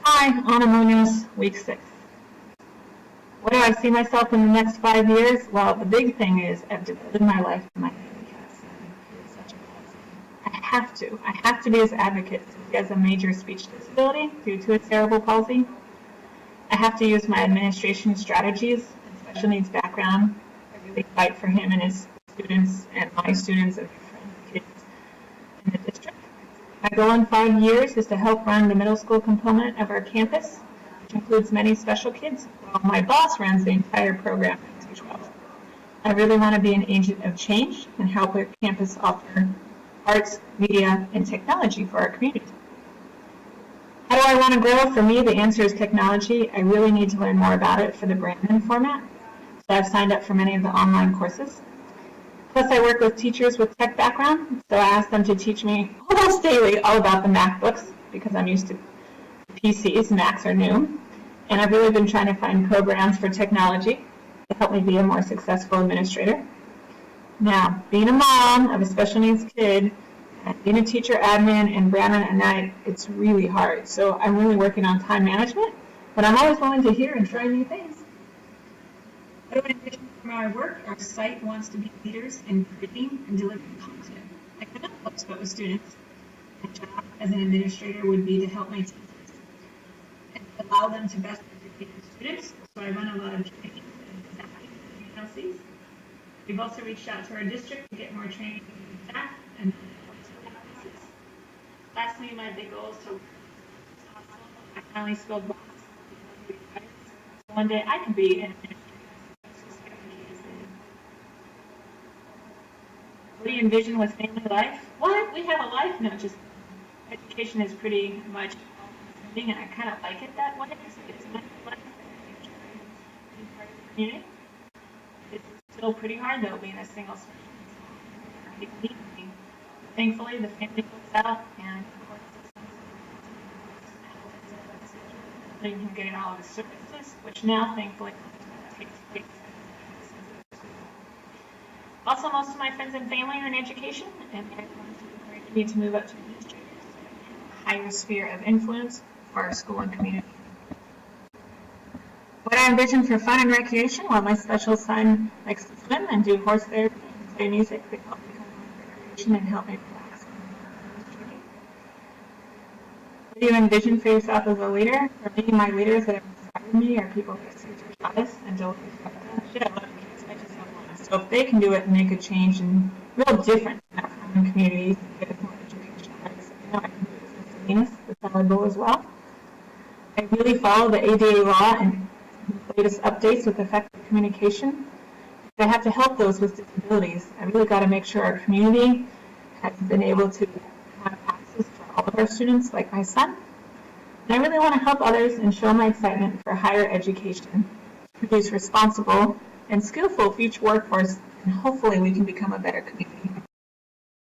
Hi, Ana Munoz, week 6. Where do I see myself in the next 5 years? Well, the big thing is I've devoted my life to my handicap son, who is such a palsy. I have to be his advocate since he has a major speech disability due to a cerebral palsy. I have to use my administration strategies and special needs background to really fight for him and his students and my students and my friends' kids in the district. My goal in 5 years is to help run the middle school component of our campus, which includes many special kids, while my boss runs the entire program at K-12. I really want to be an agent of change and help our campus offer arts, media, and technology for our community. How do I want to grow? For me, the answer is technology. I really need to learn more about it for the Brandon format, so I've signed up for many of the online courses. Plus, I work with teachers with tech background, so I ask them to teach me almost daily all about the MacBooks because I'm used to PCs. Macs are new. And I've really been trying to find programs for technology to help me be a more successful administrator. Now, being a mom of a special needs kid, and being a teacher admin in Brandon at night, it's really hard. So I'm really working on time management, but I'm always willing to hear and try new things. What do I envision for my work? Our site wants to be leaders in creating and delivering content. I cannot help but with students. My job as an administrator would be to help my teachers and allow them to best educate the students. So I run a lot of training and staffing UNLCs. We've also reached out to our district to get more training for staff and lastly, my big goal is to I finally spilled box. One day I can be an administrator. What do you envision with family life? What? We have a life? No, just education is pretty much and I kind of like it that way. It's my life. Community. It's still pretty hard though, being a single person. Thankfully, the family goes out and so you can get all of the services, which now thankfully takes place. Also, most of my friends and family are in education, and everyone's encouraged me to move up to administrators, a higher sphere of influence for our school and community. What I envision for fun and recreation, well, my special son likes to swim and do horse therapy and play music. They help me come recreation and help me relax. What do you envision for yourself as a leader? For me, my leaders that have inspired me are people like Cesar Chavez and Joel. I love kids. I just love them. So if they can do it and make a change and real difference in our common communities and get us more educational rights, I know I can do this in Salinas. That's our goal as well. I really follow the ADA law and latest updates with effective communication. I have to help those with disabilities. I really got to make sure our community has been able to have access for all of our students, like my son. And I really want to help others and show my excitement for higher education, produce responsible and skillful future workforce, and hopefully we can become a better community.